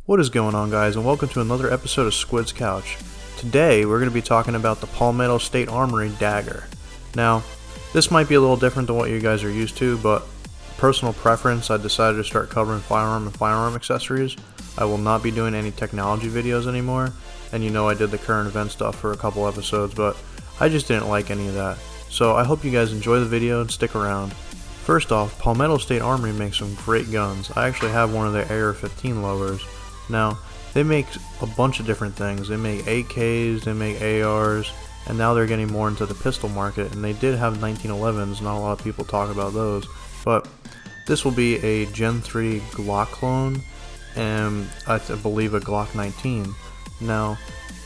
What is going on, guys, and welcome to another episode of Squid's Couch. Today we're going to be talking about the palmetto State Armory Dagger. Now, this might be a little different than what you guys are used to, but personal preference, I decided to start covering firearm and firearm accessories. I will not be doing any technology videos anymore, and you know I did the current event stuff for a couple episodes, but I just didn't like any of that. So I hope you guys enjoy the video and stick around. First off, Palmetto State Armory makes some great guns. I actually have one of their AR-15 lowers. Now, they make a bunch of different things. They make AKs, they make ARs, and now they're getting more into the pistol market, and they did have 1911s, not a lot of people talk about those, but this will be a Gen 3 Glock clone, and I believe a Glock 19. Now,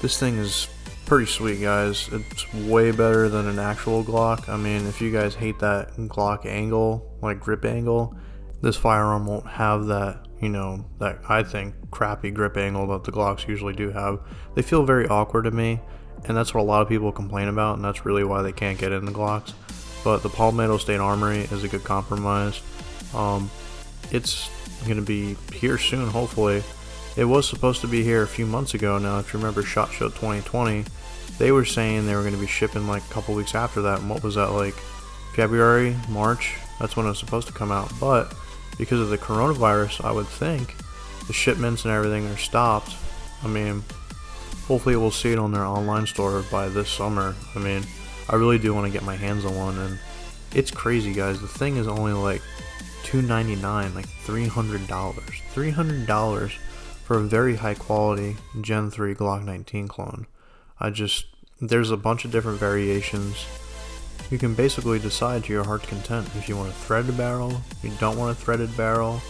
this thing is pretty sweet, guys. It's way better than an actual Glock. I mean, if you guys hate that Glock angle, like grip angle, this firearm won't have that, you know, that I think crappy grip angle that the Glocks usually do have. They feel very awkward to me, and that's what a lot of people complain about, and that's really why they can't get in the Glocks. But the Palmetto State Armory is a good compromise. It's going to be here soon, hopefully. It was supposed to be here a few months ago now. If you remember SHOT Show 2020, they were saying they were going to be shipping like a couple weeks after that. And what was that, like February, March? That's when it was supposed to come out. But because of the coronavirus, I would think the shipments and everything are stopped. I mean, hopefully we'll see it on their online store by this summer. I mean, I really do want to get my hands on one, and it's crazy, guys. The thing is only like $299, like $300. $300 for a very high quality Gen 3 Glock 19 clone. There's a bunch of different variations. You can basically decide to your heart's content if you want a threaded barrel, if you don't want a threaded barrel.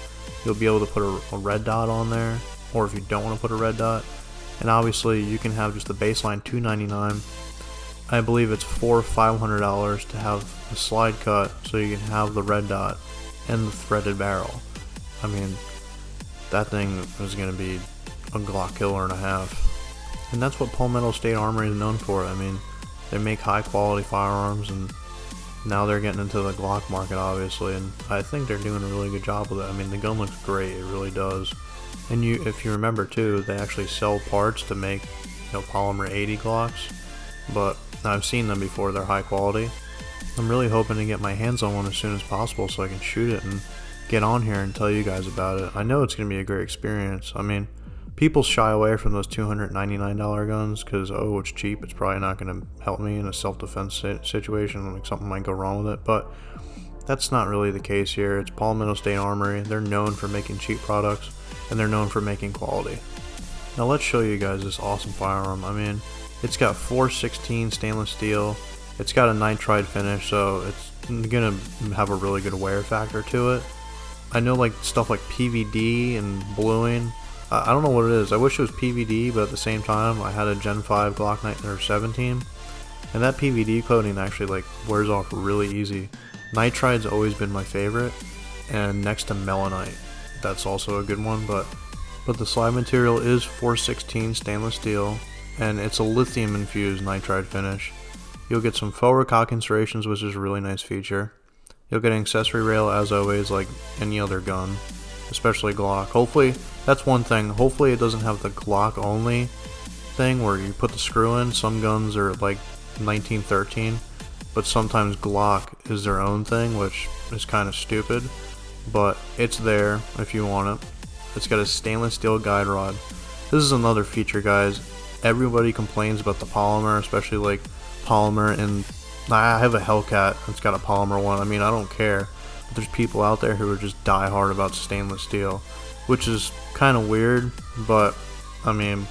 You'll be able to put a red dot on there, or if you don't want to put a red dot. And obviously you can have just the baseline $299. I believe it's $400 or $500 to have a slide cut so you can have the red dot and the threaded barrel. I mean, that thing is going to be a Glock killer and a half. And that's what Palmetto State Armory is known for. I mean, they make high quality firearms, and now they're getting into the Glock market, obviously, and I think they're doing a really good job with it. I mean, the gun looks great, it really does. And if you remember too, they actually sell parts to make, polymer 80 Glocks, but I've seen them before. They're high quality. I'm really hoping to get my hands on one as soon as possible so I can shoot it and get on here and tell you guys about it. I know it's going to be a great experience. I mean, people shy away from those $299 guns because, oh, it's cheap. It's probably not going to help me in a self-defense situation. Like, something might go wrong with it. But that's not really the case here. It's Palmetto State Armory. They're known for making cheap products, and they're known for making quality. Now let's show you guys this awesome firearm. I mean, it's got 416 stainless steel. It's got a nitride finish, so it's going to have a really good wear factor to it. I know like stuff like PVD and bluing, I don't know what it is. I wish it was PVD, but at the same time, I had a Gen 5 Glock 17, and that PVD coating actually like wears off really easy. Nitride's always been my favorite, and next to melanite, that's also a good one. But the slide material is 416 stainless steel, and it's a lithium infused nitride finish. You'll get some faux recock insertions, which is a really nice feature. You'll get an accessory rail as always, like any other gun, especially Glock. Hopefully, that's one thing. Hopefully it doesn't have the Glock only thing where you put the screw in. Some guns are like 1913, but sometimes Glock is their own thing, which is kind of stupid, but it's there if you want it. It's got a stainless steel guide rod. This is another feature, guys. Everybody complains about the polymer, especially like polymer, and I have a Hellcat that's got a polymer one. I mean, I don't care. But there's people out there who are just die hard about stainless steel, which is kind of weird, but I mean,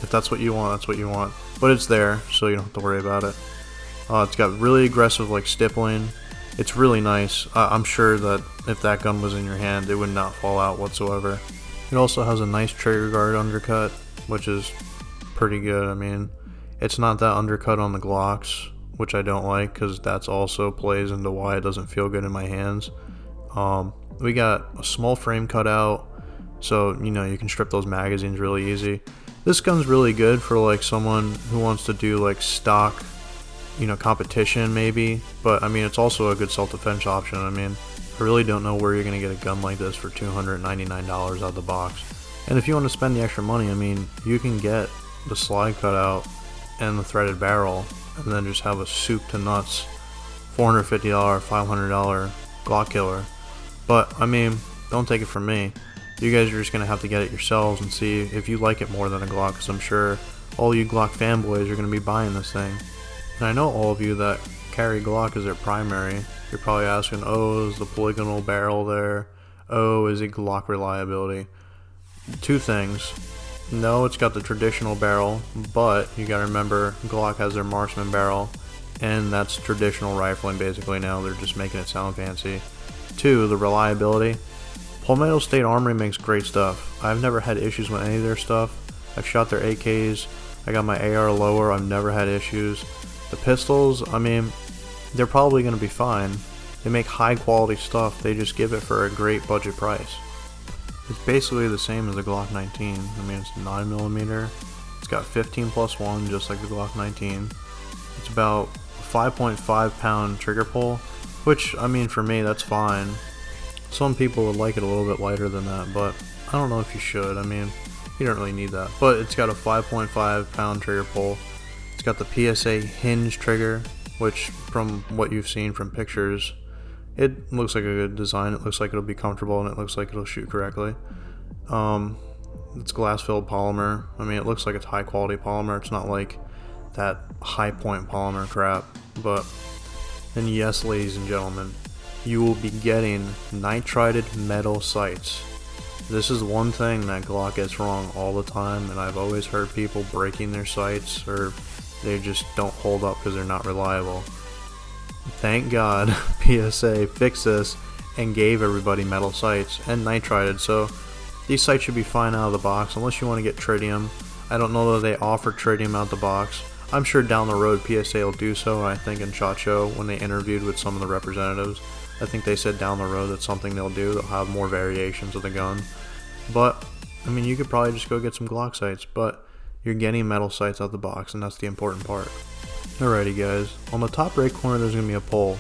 if that's what you want, that's what you want. But it's there, so you don't have to worry about it. It's got really aggressive like stippling. It's really nice. I'm sure that if that gun was in your hand, it would not fall out whatsoever. It also has a nice trigger guard undercut, which is pretty good. I mean, it's not that undercut on the Glocks, which I don't like, because that's also plays into why it doesn't feel good in my hands. We got a small frame cutout, so you can strip those magazines really easy. This gun's really good for like someone who wants to do like stock, competition maybe, but I mean, it's also a good self-defense option. I mean, I really don't know where you're going to get a gun like this for $299 out of the box. And if you want to spend the extra money, I mean, you can get the slide cutout and the threaded barrel, and then just have a soup to nuts $450, $500 Glock killer. But I mean, don't take it from me. You guys are just gonna have to get it yourselves and see if you like it more than a Glock, because I'm sure all you Glock fanboys are gonna be buying this thing. And I know all of you that carry Glock as their primary. You're probably asking, oh, is the polygonal barrel there? Oh, is it Glock reliability? Two things. No, it's got the traditional barrel, but you gotta remember Glock has their marksman barrel, and that's traditional rifling basically now. They're just making it sound fancy. Two, the reliability. Palmetto State Armory makes great stuff. I've never had issues with any of their stuff. I've shot their AKs. I got my AR lower. I've never had issues. The pistols, I mean, they're probably going to be fine. They make high quality stuff. They just give it for a great budget price. It's basically the same as the Glock 19. I mean, it's 9mm. It's got 15+1 just like the Glock 19. It's about 5.5 pound trigger pull, which, I mean, for me, that's fine. Some people would like it a little bit lighter than that, but I don't know if you should. I mean, you don't really need that. But it's got a 5.5 pound trigger pull. It's got the PSA hinge trigger, which from what you've seen from pictures, it looks like a good design. It looks like it'll be comfortable, and it looks like it'll shoot correctly. It's glass filled polymer. I mean, it looks like it's high quality polymer. It's not like that high point polymer crap. But, and yes, ladies and gentlemen, you will be getting nitrided metal sights. This is one thing that Glock gets wrong all the time, and I've always heard people breaking their sights, or they just don't hold up because they're not reliable. Thank God PSA fixed this and gave everybody metal sights and nitrided, so these sights should be fine out of the box unless you want to get tritium. I don't know that they offer tritium out the box. I'm sure down the road PSA will do so, and I think in SHOT Show when they interviewed with some of the representatives, I think they said down the road that's something they'll do. They'll have more variations of the gun. But, I mean, you could probably just go get some Glock sights, but you're getting metal sights out the box, and that's the important part. Alrighty guys, on the top right corner there's going to be a poll.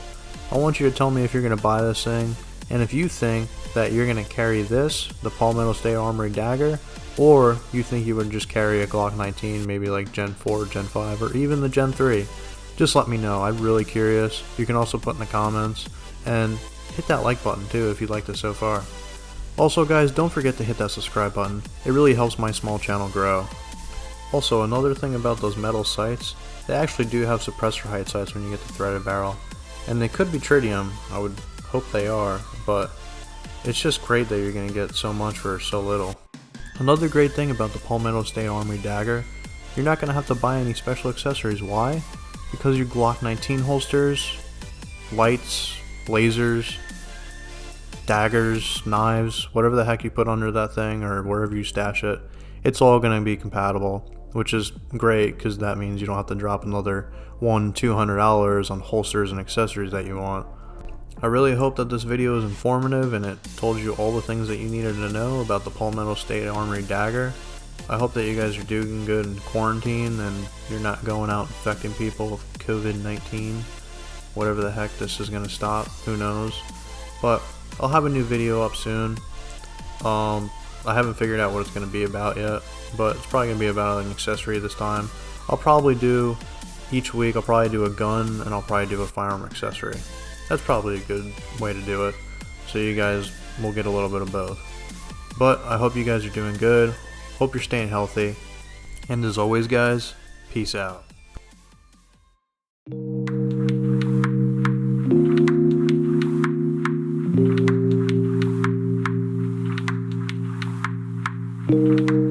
I want you to tell me if you're going to buy this thing, and if you think that you're going to carry this, the Palmetto State Armory Dagger, or you think you would just carry a Glock 19, maybe like Gen 4, Gen 5, or even the Gen 3. Just let me know, I'm really curious. You can also put in the comments, and hit that like button too if you liked it so far. Also guys, don't forget to hit that subscribe button. It really helps my small channel grow. Also, another thing about those metal sights, they actually do have suppressor height sights when you get the threaded barrel. And they could be tritium, I would hope they are, but it's just great that you're going to get so much for so little. Another great thing about the Palmetto State Armory Dagger, you're not going to have to buy any special accessories. Why? Because your Glock 19 holsters, lights, lasers, daggers, knives, whatever the heck you put under that thing or wherever you stash it, it's all going to be compatible, which is great because that means you don't have to drop another $200 on holsters and accessories that you want. I really hope that this video is informative and it told you all the things that you needed to know about the Palmetto State Armory Dagger. I hope that you guys are doing good in quarantine and you're not going out infecting people with COVID-19. Whatever the heck this is going to stop, who knows. But I'll have a new video up soon. I haven't figured out what it's going to be about yet, but it's probably going to be about an accessory this time. I'll probably do, each week I'll probably do a gun and I'll probably do a firearm accessory. That's probably a good way to do it, so you guys will get a little bit of both. But I hope you guys are doing good, hope you're staying healthy, and as always guys, peace out. Thank you.